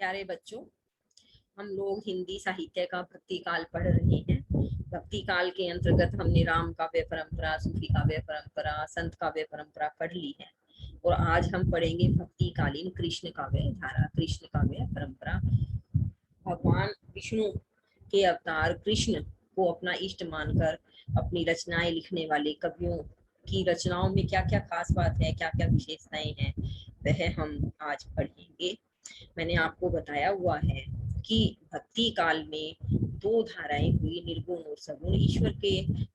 प्यारे बच्चों, हम लोग हिंदी साहित्य का भक्ति काल पढ़ रहे हैं। भक्ति काल के अंतर्गत हमने राम काव्य परंपरा, सूफी काव्य परंपरा, संत काव्य परंपरा पढ़ ली है और आज हम पढ़ेंगे भक्ति कालीन कृष्ण काव्य धारा, कृष्ण काव्य परंपरा। भगवान विष्णु के अवतार कृष्ण को अपना इष्ट मानकर अपनी रचनाएं लिखने वाले कवियों की रचनाओं में क्या क्या खास बात है, क्या क्या विशेषताएं हैं, वह हम आज पढ़ेंगे। मैंने आपको बताया हुआ है कि भक्ति काल में दो धाराएं हुई, निर्गुण और सगुण। ईश्वर के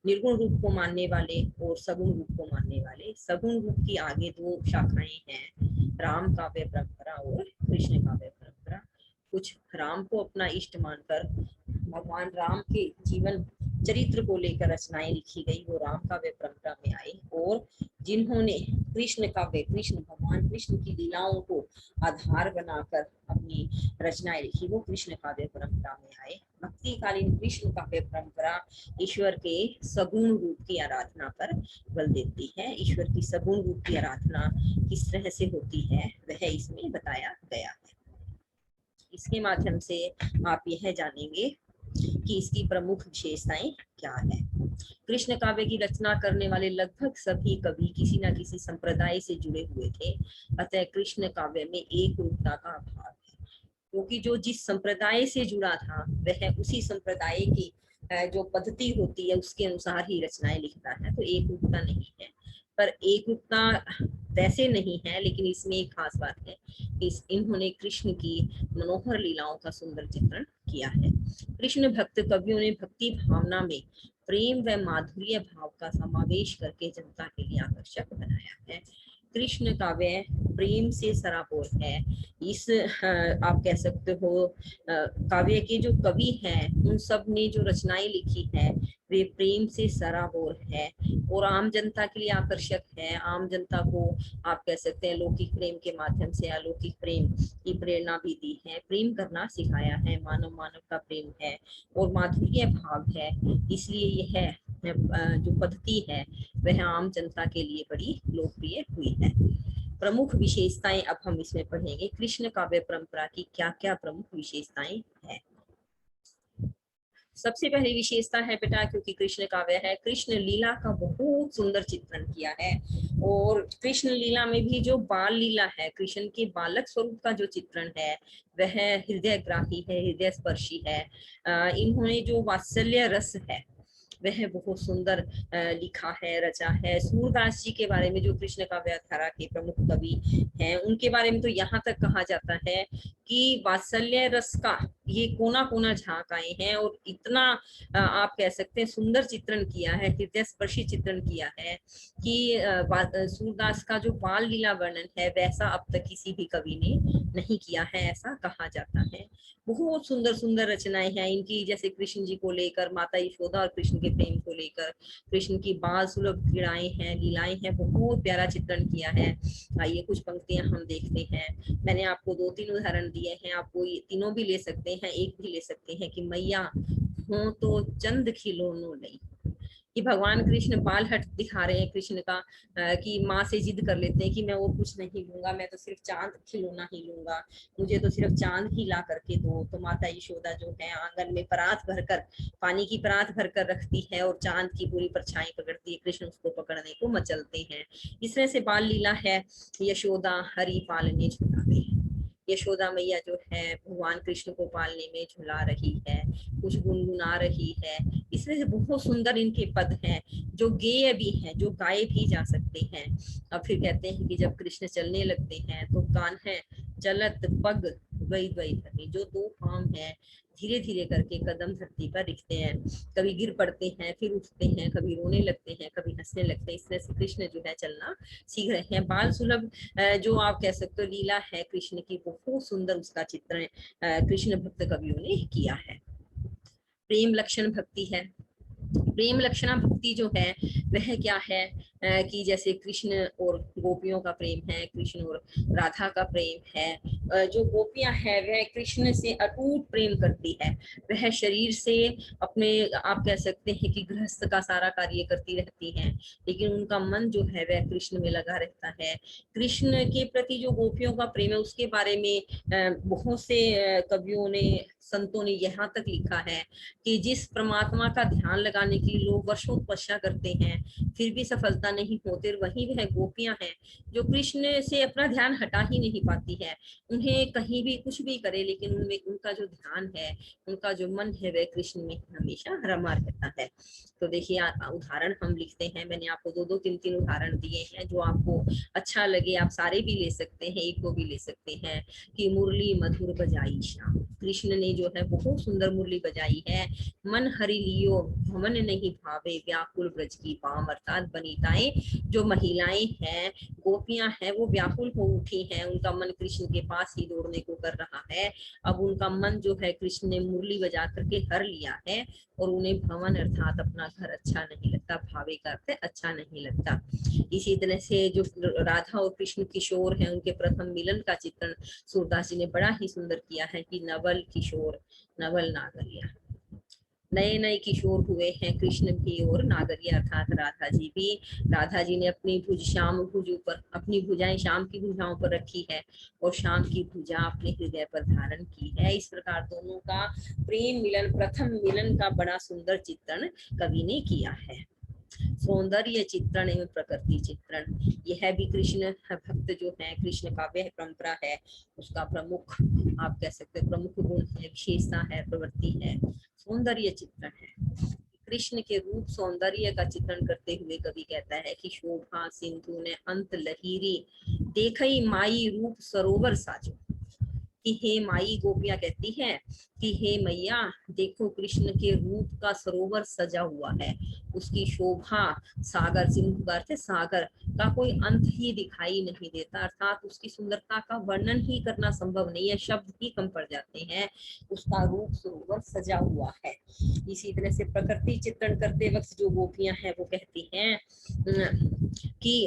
निर्गुण रूप को मानने वाले और सगुण रूप को मानने वाले। सगुण रूप की आगे दो शाखाएं हैं, राम काव्य परंपरा और कृष्ण काव्य परंपरा। कुछ राम को अपना इष्ट मानकर भगवान राम के जीवन चरित्र को लेकर रचनाएं लिखी गई, वो राम काव्य परंपरा में आए। और जिन्होंने कृष्ण काव्य, कृष्ण भगवान कृष्ण की लीलाओं को आधार बनाकर अपनी रचनाएं लिखी, वो कृष्ण काव्य परंपरा में आए। भक्तिकालीन कृष्ण काव्य परंपरा ईश्वर के सगुण रूप की आराधना पर बल देती है। ईश्वर की सगुण रूप की आराधना किस तरह से होती है वह इसमें बताया गया है। इसके माध्यम से आप यह जानेंगे कि इसकी प्रमुख विशेषताएं क्या है। कृष्ण काव्य की रचना करने वाले लगभग सभी कवि किसी न किसी संप्रदाय से जुड़े हुए थे, अतः कृष्ण काव्य में एक रूपता का अभाव है, क्योंकि जो जिस संप्रदाय से जुड़ा था वह उसी संप्रदाय की जो पद्धति होती है उसके अनुसार ही रचनाएं लिखता है, तो एक रूपता नहीं है। पर एक रूपता वैसे नहीं है, लेकिन इसमें एक खास बात है कि इन्होंने कृष्ण की मनोहर लीलाओं का सुंदर चित्रण किया है। कृष्ण भक्त कवियों ने भक्ति भावना में प्रेम व माधुर्य भाव का समावेश करके जनता के लिए आकर्षक बनाया है। कृष्ण काव्य प्रेम से सराबोर है। इस आप कह सकते हो काव्य के जो कवि हैं उन सब ने जो रचनाएं लिखी है वे प्रेम से सराबोर है और आम जनता के लिए आकर्षक है। आम जनता को आप कह सकते हैं लौकिक प्रेम के माध्यम से अलौकिक प्रेम की प्रेरणा भी दी है, प्रेम करना सिखाया है, मानव मानव का प्रेम है और माधुर्य भाव है। इसलिए यह जो पद्धति है वह आम जनता के लिए बड़ी लोकप्रिय हुई है। प्रमुख विशेषताएं अब हम इसमें पढ़ेंगे। कृष्ण काव्य परंपरा की क्या क्या प्रमुख विशेषताएं हैं। सबसे पहली विशेषता है बेटा, क्योंकि कृष्ण काव्य है, कृष्ण लीला का बहुत सुंदर चित्रण किया है। और कृष्ण लीला में भी जो बाल लीला है, कृष्ण के बालक स्वरूप का जो चित्रण है वह हृदयग्राही है, हृदय स्पर्शी है। इन्होंने जो वात्सल्य रस है वह बहुत सुंदर लिखा है, रचा है। सूरदास जी के बारे में, जो कृष्ण काव्य धारा के प्रमुख कवि हैं, उनके बारे में तो यहाँ तक कहा जाता है कि वात्सल्य रस का ये कोना कोना झांक आए हैं और इतना आप कह सकते हैं सुंदर चित्रण किया है, हृदय स्पर्शी चित्रण किया है कि सूरदास का जो बाल लीला वर्णन है वैसा अब तक किसी भी कवि ने नहीं किया है, ऐसा कहा जाता है। बहुत सुंदर सुंदर रचनाएं हैं इनकी, जैसे कृष्ण जी को लेकर, माता यशोदा और कृष्ण के प्रेम को लेकर, कृष्ण की बाल सुलभ क्रीड़ाएं हैं, लीलाएं हैं, बहुत प्यारा चित्रण किया है। आइए कुछ पंक्तियां हम देखते हैं। मैंने आपको 2-3 उदाहरण दिए हैं, आप कोई तीनों भी ले सकते हैं, एक भी ले सकते हैं। कि मैया हो तो चंद खिलौनो नहीं, कि भगवान कृष्ण बाल हट दिखा रहे हैं कृष्ण का, कि माँ से जिद कर लेते हैं कि मैं वो कुछ नहीं लूंगा, मैं तो सिर्फ चांद खिलौना ही लूंगा, मुझे तो सिर्फ चांद ही ला करके दो। तो माता यशोदा जो है आंगन में परात भरकर, पानी की परात भरकर रखती है और चांद की पूरी परछाई पकड़ती है, कृष्ण उसको पकड़ने को मचलते हैं। इस तरह से बाल लीला है। यशोदा हरि पालने झुलावे, यशोदा मैया जो है भगवान कृष्ण को पालने में झुला रही है, कुछ गुनगुना रही है। इसमें से बहुत सुंदर इनके पद हैं जो गेय भी हैं, जो गाए भी जा सकते हैं। अब फिर कहते हैं कि जब कृष्ण चलने लगते हैं तो कान है चलत पग वही वही धरनी, जो दो पांव है धीरे धीरे करके कदम धरती पर रखते हैं, कभी गिर पड़ते हैं, फिर उठते हैं, कभी रोने लगते हैं, कभी हंसने लगते हैं। इस तरह से कृष्ण जो है चलना सीख रहे हैं। बाल सुलभ जो आप कह सकते हो लीला है कृष्ण की, बहुत सुंदर उसका चित्रण कृष्ण भक्त कवियों ने किया है। प्रेम लक्षण भक्ति है। प्रेम लक्षणा भक्ति जो है वह क्या है, कि जैसे कृष्ण और गोपियों का प्रेम है, कृष्ण और राधा का प्रेम है। जो गोपियां है वह कृष्ण से अटूट प्रेम करती है। वह शरीर से अपने, आप कह सकते हैं कि गृहस्थ का सारा कार्य करती रहती हैं, लेकिन उनका मन जो है वह कृष्ण में लगा रहता है। कृष्ण के प्रति जो गोपियों का प्रेम है उसके बारे में बहुत से कवियों ने, संतों ने यहाँ तक लिखा है कि जिस परमात्मा का ध्यान लगाने के लिए लोग वर्षों तपस्या करते हैं फिर भी सफलता नहीं होती, वही वह गोपियां हैं जो कृष्ण से अपना ध्यान हटा ही नहीं पाती है। उन्हें कहीं भी कुछ भी करे लेकिन उनमें उनका जो ध्यान है, उनका जो मन है वह कृष्ण में हमेशा रमा रहता है। तो देखिए उदाहरण हम लिखते हैं, मैंने आपको दो दो तीन तीन उदाहरण दिए हैं, जो आपको अच्छा लगे आप सारे भी ले सकते हैं, एक दो भी ले सकते हैं। कि मुरली मधुर बजाई श्याम, कृष्ण ने जो है बहुत सुंदर मुरली बजाई है। मन हरि लियो भवन नहीं भावे, व्याकुल ब्रज की पाम, अर्थात वनिताएं जो महिलाएं हैं, गोपियां हैं, वो व्याकुल हो उठी हैं, उनका मन कृष्ण के पास ही दौड़ने को कर रहा है। अब उनका मन जो है कृष्ण ने मुरली बजा करके हर लिया है और उन्हें भवन अर्थात अपना घर अच्छा नहीं लगता, भावे का अर्थ अच्छा नहीं लगता। इसी तरह से जो राधा और कृष्ण किशोर हैं उनके प्रथम मिलन का चित्रण सूरदास जी ने बड़ा ही सुंदर किया है कि नवल किशोर नवल नागरिया, नए नए किशोर हुए हैं कृष्ण भी और नागरिया अर्थात राधा जी भी। राधा जी ने अपनी भुज श्याम भुज ऊपर, अपनी भुजाएं श्याम की भुजाओं पर रखी है और श्याम की भुजा अपने हृदय पर धारण की है। इस प्रकार दोनों का प्रेम मिलन, प्रथम मिलन का बड़ा सुंदर चित्रण कवि ने किया है। सौंदर्य चित्रण एवं प्रकृति चित्रण, यह भी कृष्ण भक्त जो है, कृष्ण काव्य परंपरा है उसका प्रमुख, आप कह सकते हैं प्रमुख गुण है, विशेषता है, प्रवृत्ति है, सौंदर्य चित्रण है। कृष्ण के रूप सौंदर्य का चित्रण करते हुए कवि कहता है कि शोभा सिंधु ने अंत लहीरी, देखई माई रूप सरोवर साजो। कि हे माई, गोपियां कहती हैं कि हे मैया देखो कृष्ण के रूप का सरोवर सजा हुआ है, उसकी शोभा सागर, सिंधु का अर्थ है सागर, का कोई अंत ही दिखाई नहीं देता, अर्थात उसकी सुंदरता का वर्णन ही करना संभव नहीं है, शब्द ही कम पड़ जाते हैं, उसका रूप सरोवर सजा हुआ है। इसी तरह से प्रकृति चित्रण करते वक्त जो गोपियां हैं वो कहती हैं कि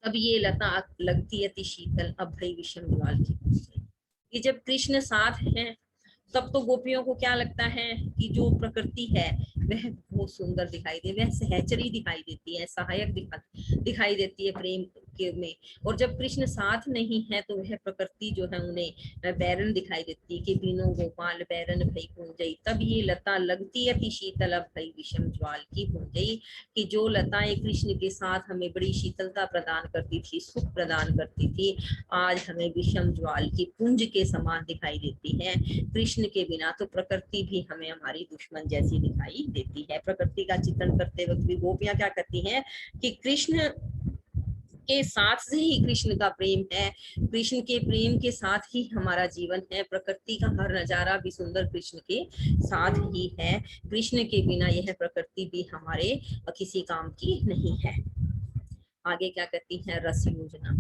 अब ये लता लगती अति शीतल, अब भई विषम ज्वाल की। कि जब कृष्ण साथ हैं तब तो गोपियों को क्या लगता है कि जो प्रकृति है वह बहुत सुंदर दिखाई दे, वह सहचरी दिखाई देती है, सहायक दिखाई देती है प्रेम के में। और जब कृष्ण साथ नहीं है तो वह प्रकृति जो है उन्हें बैरन दिखाई देती है कि बीनो गोपाल बैरन भई पूंजई, तब ये लता लगती अति शीतल, अब भई विषम ज्वाल की पूंजई। कि जो लताएं कृष्ण के साथ हमें बड़ी शीतलता प्रदान करती थी, सुख प्रदान करती थी, आज हमें विषम ज्वाल की पुंज के समान दिखाई देती है। कृष्ण के बिना तो प्रकृति भी हमें हमारी दुश्मन जैसी दिखाई देती है। प्रकृति का चित्रण करते वक्त भी गोपियां क्या करती हैं कि कृष्ण के साथ से ही कृष्ण का प्रेम है, कृष्ण के प्रेम के साथ ही हमारा जीवन है, प्रकृति का हर नजारा भी सुंदर कृष्ण के साथ ही है, कृष्ण के बिना यह प्रकृति भी हमारे किसी काम की नहीं है। आगे क्या कहती है, रस योजना।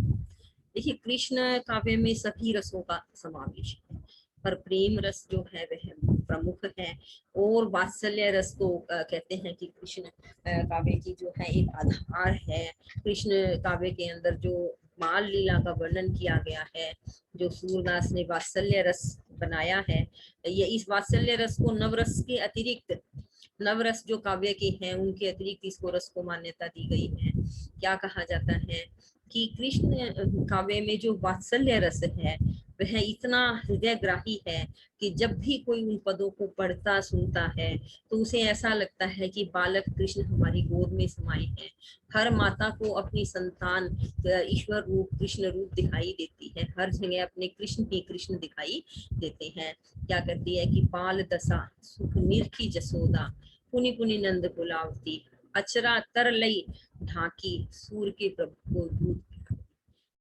देखिए कृष्ण काव्य में सभी रसों का समावेश है, पर प्रेम रस जो है वह प्रमुख है। और वात्सल्य रस तो कहते हैं कि कृष्ण काव्य की जो है एक आधार है। कृष्ण काव्य के अंदर जो बाल लीला का वर्णन किया गया है, जो सूरदास ने वात्सल्य रस बनाया है, ये इस वात्सल्य रस को नवरस के अतिरिक्त, नवरस जो काव्य के हैं उनके अतिरिक्त इसको रस को मान्यता दी गई है। क्या कहा जाता है कि कृष्ण काव्य में जो वात्सल्य रस है वह इतना हृदयग्राही है कि जब भी कोई उन पदों को पढ़ता सुनता है तो उसे ऐसा लगता है कि बालक कृष्ण हमारी गोद में समाये हैं। हर माता को अपनी संतान ईश्वर रूप, कृष्ण रूप दिखाई देती है, हर जगह अपने कृष्ण ही कृष्ण दिखाई देते हैं। क्या कहती है कि बाल दशा सुख निरखी जसोदा, पुनि पुनि नंद बुलावती, अचरा तर लई ढाकी, सूर के प्रभु को दूध।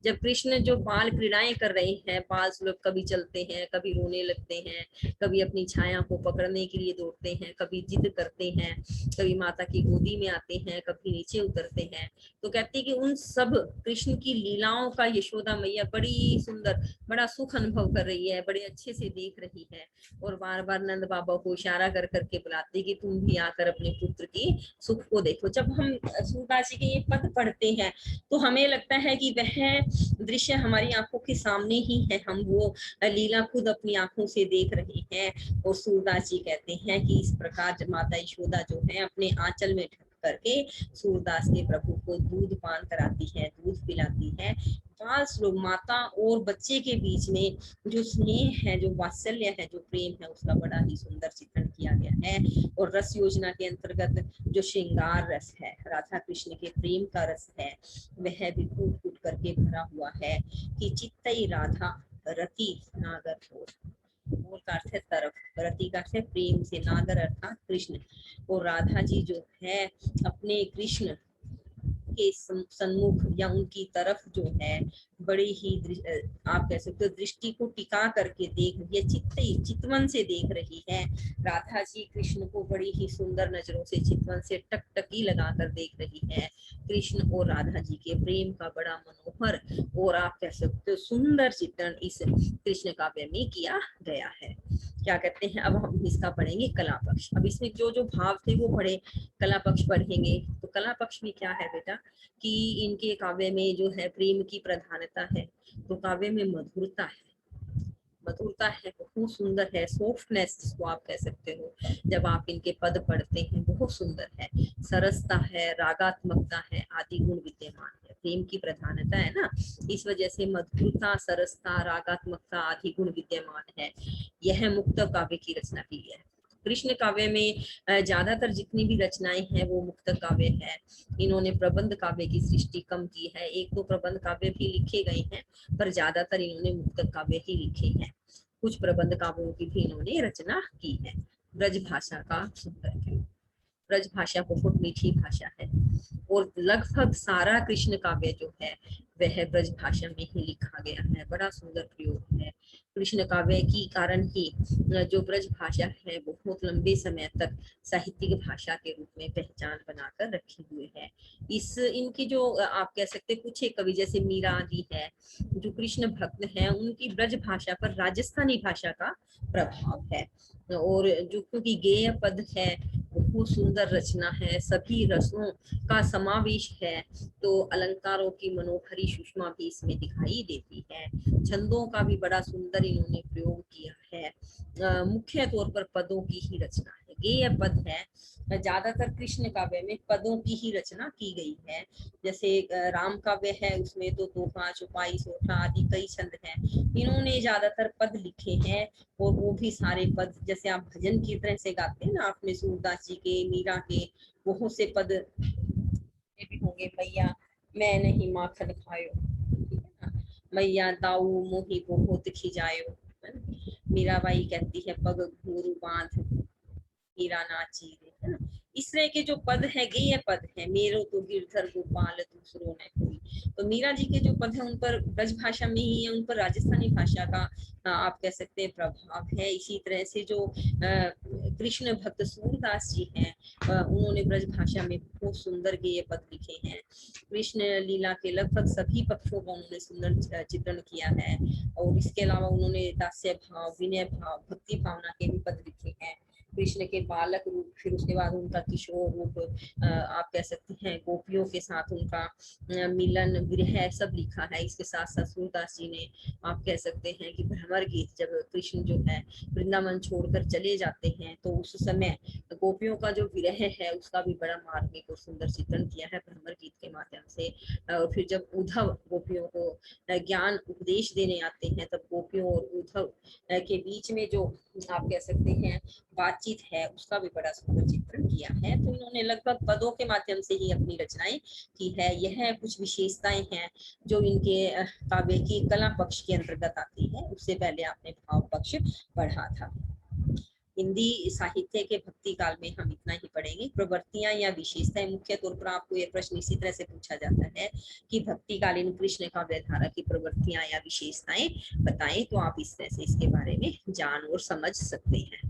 जब कृष्ण जो बाल क्रीड़ाएं कर रहे हैं, बाल सुलभ कभी चलते हैं, कभी रोने लगते हैं, कभी अपनी छाया को पकड़ने के लिए दौड़ते हैं, कभी जिद करते हैं, कभी माता की गोदी में आते हैं, कभी नीचे उतरते हैं। तो कहते हैं कि उन सब कृष्ण की लीलाओं का यशोदा मैया बड़ी सुंदर, बड़ा सुख अनुभव कर रही है, बड़े अच्छे से देख रही है, और बार बार नंद बाबा को इशारा कर करके बुलाती कि तुम भी आकर अपने पुत्र की सुख को देखो। जब हम सूरदास जी के ये पद पढ़ते हैं तो हमें लगता है कि वह दृश्य हमारी आंखों के सामने ही है, हम वो लीला खुद अपनी आंखों से देख रहे हैं। और सूरदास जी कहते हैं कि इस प्रकार माता यशोदा जो है अपने आंचल में ढक करके सूरदास के प्रभु को दूध पान कराती है, दूध पिलाती है। पांच लोग, माता और बच्चे के बीच में जो स्नेह है, जो वात्सल्य है, जो प्रेम है, उसका बड़ा ही सुंदर चित्रण किया गया है। और रस योजना के अंतर्गत जो श्रृंगार रस है, राधा कृष्ण के प्रेम का रस है, वह भी कूट कूट करके भरा हुआ है कि चित्तई राधा रति नागर हो। मूल का अर्थ है तरफ, रति का अर्थ है प्रेम से, नागर अर्थात कृष्ण। और राधा जी जो है अपने कृष्ण के सन्मुख या उनकी तरफ जो है बड़ी ही आप कह सकते हो दृष्टि को टिका करके देख रही है, चितवन से देख रही है। राधा जी कृष्ण को बड़ी ही सुंदर नजरों से, चितवन से टकटकी लगाकर देख रही है। कृष्ण और राधा जी के प्रेम का बड़ा मनोहर और आप कह सकते हो सुंदर चित्रण इस कृष्ण काव्य में किया गया है। क्या कहते हैं, अब हम इसका पढ़ेंगे कला पक्ष। अब इसमें जो जो भाव थे वो पढ़े, कला पक्ष पढ़ेंगे। तो कला पक्ष में क्या है बेटा कि इनके काव्य में जो है प्रेम की प्रधानता है, तो काव्य में मधुरता है, मधुरता है, बहुत सुंदर है, सॉफ्टनेस जिसको आप कह सकते हो। जब आप इनके पद पढ़ते हैं बहुत सुंदर है, सरसता है, रागात्मकता है, आदि गुण विद्यमान है। प्रेम की प्रधानता है ना, इस वजह से मधुरता, सरसता, रागात्मकता आदि गुण विद्यमान है। यह मुक्त काव्य की रचना की है। कृष्ण काव्य में ज्यादातर जितनी भी रचनाएं हैं वो मुक्त काव्य है। इन्होंने प्रबंध काव्य की सृष्टि कम की है, एक दो प्रबंध काव्य भी लिखे गए हैं, पर ज्यादातर इन्होंने मुक्त काव्य ही लिखे हैं। कुछ प्रबंध काव्यों की भी इन्होंने रचना की है। ब्रज भाषा का सुंदर है, ब्रज भाषा बहुत मीठी भाषा है, और लगभग सारा कृष्ण काव्य जो है वह ब्रज भाषा में ही लिखा गया है। बड़ा सुंदर प्रयोग है कृष्ण काव्य की कारण ही जो ब्रज भाषा है बहुत लंबे समय तक साहित्यिक भाषा के रूप में पहचान बनाकर रखे हुए है। इस इनकी जो आप कह सकते कुछ एक कवि जैसे मीरा जी है जो कृष्ण भक्त हैं, उनकी ब्रज भाषा पर राजस्थानी भाषा का प्रभाव है। और जो क्योंकि गेय पद है, बहुत सुंदर रचना है, सभी रसों का समावेश है, तो अलंकारों की मनोहरी सुषमा भी इसमें दिखाई देती है। छंदों का भी बड़ा सुंदर इन्होंने प्रयोग किया है। मुख्य तौर पर पदों की ही रचना है, गेय पद है। ज्यादातर कृष्ण काव्य में पदों की ही रचना की गई है। जैसे राम काव्य है, उसमें तो तोहफा, चौपाई, सोठा आदि कई छंद हैं। इन्होंने ज्यादातर पद लिखे हैं, और वो भी सारे पद जैसे आप भजन की तरह से गाते हैं ना, आपने सूरदास जी के, मीरा के बहुत से पद भी होंगे। मैया मैं नहीं माखन खायो, ठीक है ना, मैया दाऊ मोही बहुत खिजायो, मीराबाई कहती है पग घूरू बांध मीरा नाची रे, है ना। इस तरह के जो पद है गेय पद है, मेरो तो गिरधर गोपाल दूसरों ने कोई। तो मीरा जी के जो पद है उन पर ब्रज भाषा में ही है, उन पर राजस्थानी भाषा का आप कह सकते हैं प्रभाव है। इसी तरह से जो कृष्ण भक्त सूरदास जी हैं, उन्होंने ब्रज भाषा में बहुत सुंदर गेय पद लिखे हैं। कृष्ण लीला के लगभग सभी पक्षों का उन्होंने सुंदर चित्रण किया है। और इसके अलावा उन्होंने दास्य भाव, विनय भाव, भक्ति भावना के भी पद लिखे हैं। कृष्ण के बालक रूप, फिर उसके बाद उनका किशोर रूप, आप कह सकते हैं गोपियों के साथ उनका मिलन, विरह सब लिखा है। इसके साथ साथ सूरदास जी ने आप कह सकते हैं कि भ्रमर गीत, जब कृष्ण जो है वृंदावन छोड़कर चले जाते हैं तो उस समय गोपियों का जो विरह है उसका भी बड़ा मार्मिक और सुंदर चित्रण किया है भ्रमर गीत के माध्यम से। और फिर जब उद्धव गोपियों को ज्ञान उपदेश देने आते हैं, तब गोपियों और उद्धव के बीच में जो आप कह सकते हैं बातचीत है, उसका भी बड़ा सुंदर चित्रण किया है। तो इन्होंने लगभग पदों के माध्यम से ही अपनी रचनाएं की है। यह कुछ विशेषताएं हैं जो इनके काव्य की कला पक्ष के अंतर्गत आती है। उससे पहले आपने भाव पक्ष पढ़ा था। हिंदी साहित्य के भक्ति काल में हम इतना ही पढ़ेंगे। प्रवृत्तियां या विशेषताएं, मुख्य तौर पर आपको ये प्रश्न इसी तरह से पूछा जाता है कि भक्तिकालीन कृष्ण काव्य धारा की प्रवृत्तियां या विशेषताएं बताएं, तो आप इस तरह से इसके बारे में जान और समझ सकते हैं।